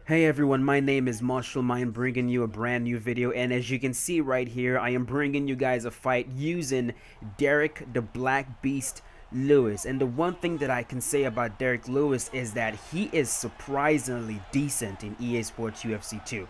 Hey everyone, my name is Marshall. I am bringing you a brand new video, and as you can see right here, I am bringing you guys a fight using Derrick the Black Beast Lewis. And the one thing that I can say about Derrick Lewis is that he is surprisingly decent in EA Sports UFC 2.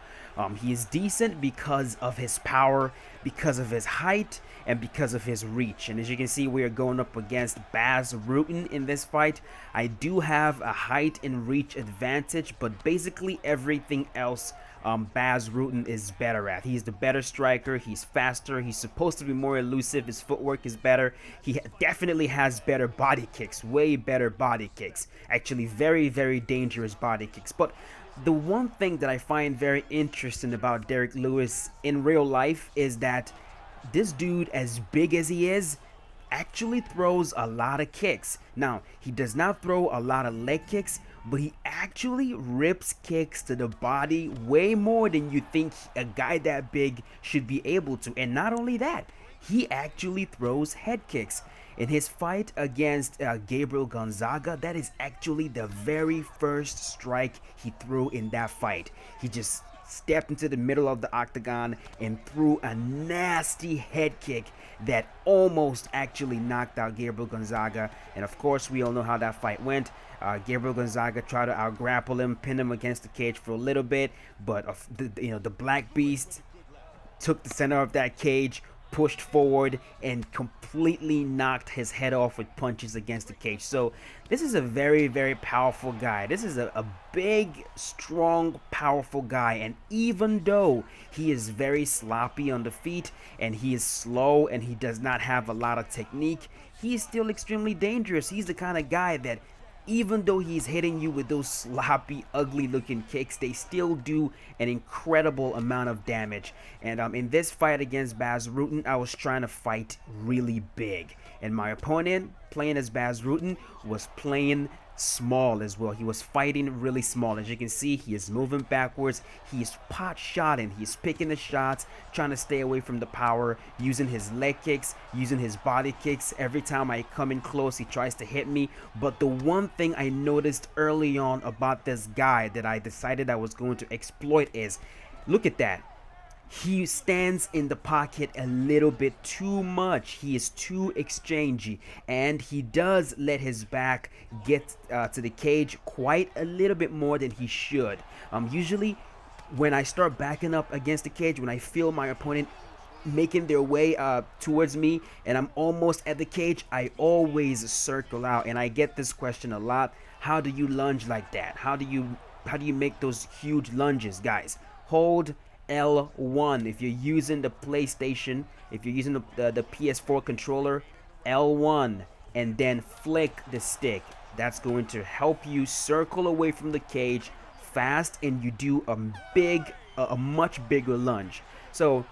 He is decent because of his power, because of his height, and because of his reach. And as you can see, we are going up against Bas Rutten in this fight. I do have a height and reach advantage, but basically everything else Bas Rutten is better at. He's the better striker. He's faster. He's supposed to be more elusive. His footwork is better. He definitely has better body kicks, way better body kicks. Actually, very, very dangerous body kicks. But the one thing that I find very interesting about Derrick Lewis in real life is that this dude, as big as he is, actually throws a lot of kicks. Now, he does not throw a lot of leg kicks, but he actually rips kicks to the body way more than you think a guy that big should be able to. And not only that, he actually throws head kicks. In his fight against Gabriel Gonzaga, that is actually the very first strike he threw in that fight. He just stepped into the middle of the octagon and threw a nasty head kick that almost actually knocked out Gabriel Gonzaga. And of course, we all know how that fight went. Gabriel Gonzaga tried to out-grapple him, pin him against the cage for a little bit, but the Black Beast took the center of that cage, pushed forward, and completely knocked his head off with punches against the cage. So this is a very, very powerful guy. This is a big, strong, powerful guy. And even though he is very sloppy on the feet and he is slow and he does not have a lot of technique, he is still extremely dangerous. He's the kind of guy that even though he's hitting you with those sloppy, ugly looking kicks, they still do an incredible amount of damage. And in this fight against Bas Rutten, I was trying to fight really big. And my opponent, playing as Bas Rutten, was playing small as well. He was fighting really small. As you can see, he is moving backwards. He's pot shotting. He's picking the shots, trying to stay away from the power, using his leg kicks, using his body kicks. Every time I come in close, he tries to hit me. But the one thing I noticed early on about this guy that I decided I was going to exploit is, look at that. He stands in the pocket a little bit too much. He is too exchangey, and he does let his back get to the cage quite a little bit more than he should. Usually when I start backing up against the cage, when I feel my opponent making their way towards me and I'm almost at the cage, I always circle out. And I get this question a lot: how do you lunge like that? How do you make those huge lunges, guys? Hold L1 if you're using the PlayStation. If you're using the PS4 controller, L1, and then flick the stick. That's going to help you circle away from the cage fast, and you do a much bigger lunge. So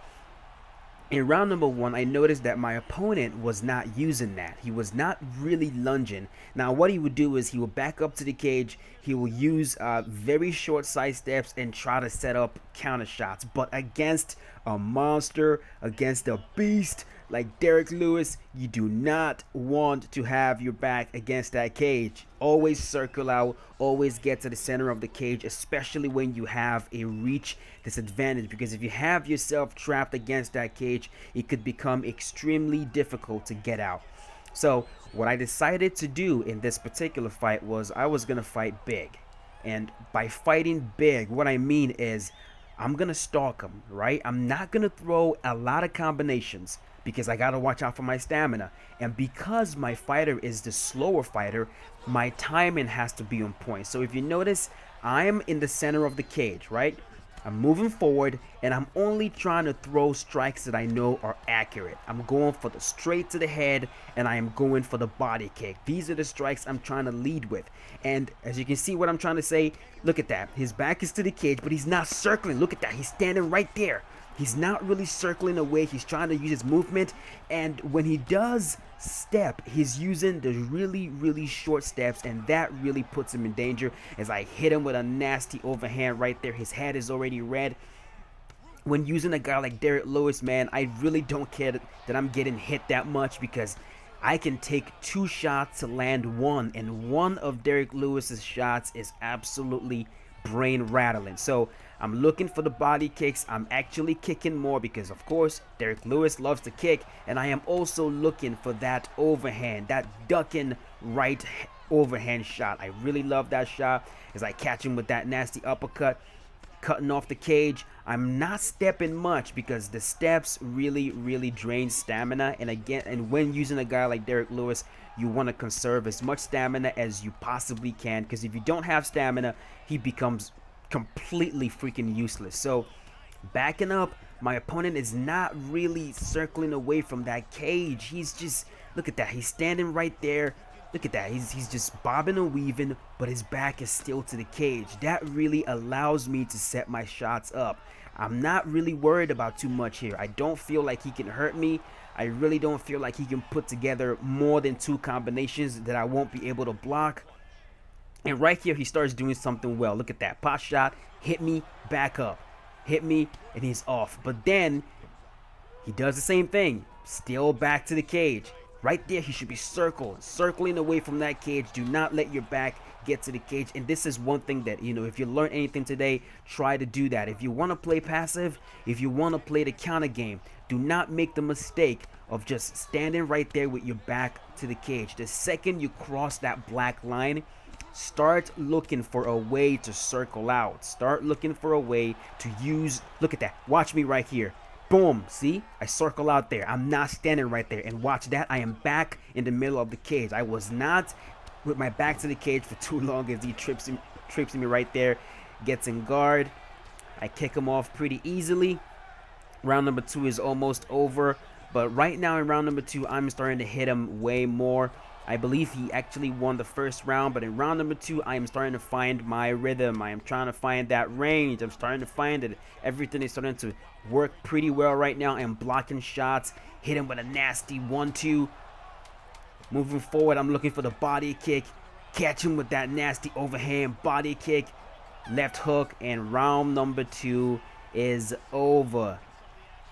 in round number one, I noticed that my opponent was not using that. He was not really lunging. Now, what he would do is he would back up to the cage. He will use very short side steps and try to set up counter shots. But against a monster, against a beast like Derrick Lewis, you do not want to have your back against that cage. Always circle out, always get to the center of the cage, especially when you have a reach disadvantage, because if you have yourself trapped against that cage, it could become extremely difficult to get out. So what I decided to do in this particular fight was I was going to fight big. And by fighting big, what I mean is I'm going to stalk him, right? I'm not going to throw a lot of combinations because I got to watch out for my stamina. And because my fighter is the slower fighter, my timing has to be on point. So if you notice, I'm in the center of the cage, right? I'm moving forward, and I'm only trying to throw strikes that I know are accurate. I'm going for the straight to the head, and I am going for the body kick. These are the strikes I'm trying to lead with. And as you can see what I'm trying to say, look at that. His back is to the cage, but he's not circling. Look at that. He's standing right there. He's not really circling away. He's trying to use his movement. And when he does step, he's using the really, really short steps. And that really puts him in danger as I hit him with a nasty overhand right there. His head is already red. When using a guy like Derrick Lewis, man, I really don't care that I'm getting hit that much, because I can take 2 shots to land 1. And one of Derrick Lewis's shots is absolutely brain rattling. So I'm looking for the body kicks. I'm actually kicking more because, of course, Derrick Lewis loves to kick. And I am also looking for that overhand, that ducking right overhand shot. I really love that shot as I catch him with that nasty uppercut, cutting off the cage. I'm not stepping much because the steps really drain stamina. And again, and when using a guy like Derrick Lewis, you want to conserve as much stamina as you possibly can, because if you don't have stamina, he becomes completely freaking useless. So backing up, my opponent is not really circling away from that cage. He's just, look at that, he's standing right there. Look at that, he's just bobbing and weaving, but his back is still to the cage. That really allows me to set my shots up. I'm not really worried about too much here. I don't feel like he can hurt me. I really don't feel like he can put together more than 2 combinations that I won't be able to block. And right here, he starts doing something well. Look at that. Pot shot, hit me, back up. Hit me, and he's off. But then, he does the same thing. Still back to the cage. Right there, he should be circling away from that cage. Do not let your back get to the cage. And this is one thing that, if you learn anything today, try to do that. If you want to play passive, if you want to play the counter game, do not make the mistake of just standing right there with your back to the cage. The second you cross that black line, start looking for a way to circle out. Start looking for a way to use, look at that. Watch me right here. Boom, see? I circle out there. I'm not standing right there. And watch that. I am back in the middle of the cage. I was not with my back to the cage for too long as he trips me right there. Gets in guard. I kick him off pretty easily. Round number 2 is almost over. But right now in round number 2, I'm starting to hit him way more. I believe he actually won the first round, but in round number 2, I am starting to find my rhythm. I am trying to find that range. I'm starting to find it. Everything is starting to work pretty well right now. I am blocking shots, hit him with a nasty 1-2. Moving forward, I'm looking for the body kick. Catch him with that nasty overhand body kick. Left hook, and round number 2 is over.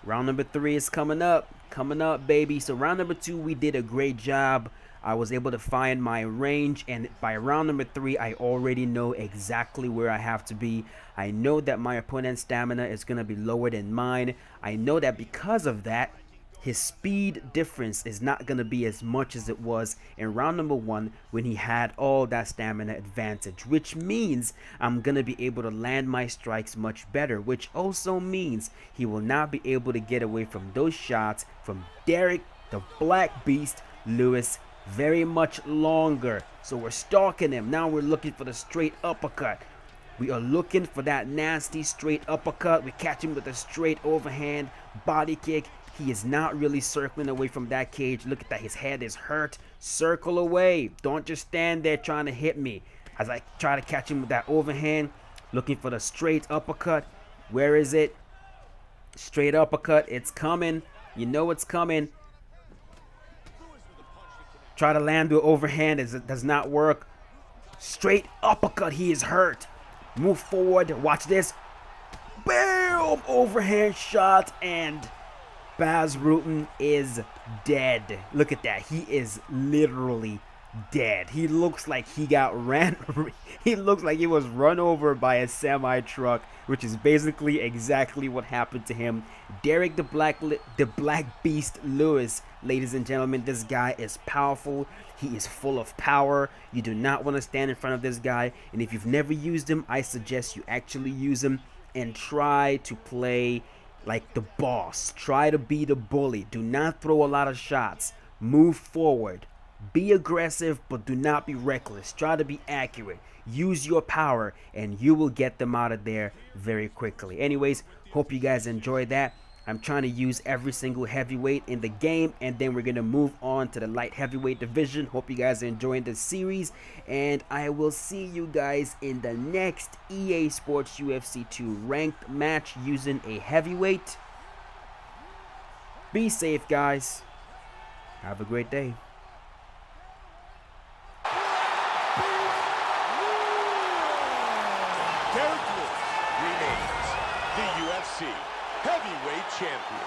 Round number 3 is coming up. Coming up, baby. So round number 2, we did a great job. I was able to find my range, and by round number 3, I already know exactly where I have to be. I know that my opponent's stamina is going to be lower than mine. I know that because of that, his speed difference is not going to be as much as it was in round number 1 when he had all that stamina advantage, which means I'm going to be able to land my strikes much better, which also means he will not be able to get away from those shots from Derrick, the Black Beast, Lewis, very much longer. So we're stalking him. Now we're looking for the straight uppercut. We are looking for that nasty straight uppercut. We catch him with a straight overhand body kick. He is not really circling away from that cage. Look at that. His head is hurt. Circle away. Don't just stand there trying to hit me. As I try to catch him with that overhand, looking for the straight uppercut. Where is it? Straight uppercut. It's coming. You know it's coming. Try to land the overhand. It does not work. Straight uppercut. He is hurt. Move forward. Watch this. Boom! Overhand shot, and Bas Rutten is dead. Look at that. He is literally dead. He looks like he got he looks like he was run over by a semi truck, which is basically exactly what happened to him. Derrick the Black Beast Lewis, ladies and gentlemen, this guy is powerful. He is full of power. You do not want to stand in front of this guy, and if you've never used him, I suggest you actually use him and try to play like the boss. Try to be the bully. Do not throw a lot of shots. Move forward. Be aggressive, but do not be reckless. Try to be accurate. Use your power, and you will get them out of there very quickly. Anyways, hope you guys enjoyed that. I'm trying to use every single heavyweight in the game, and then we're going to move on to the light heavyweight division. Hope you guys are enjoying this series, and I will see you guys in the next EA Sports UFC 2 ranked match using a heavyweight. Be safe, guys. Have a great day. Derrick remains the UFC heavyweight champion.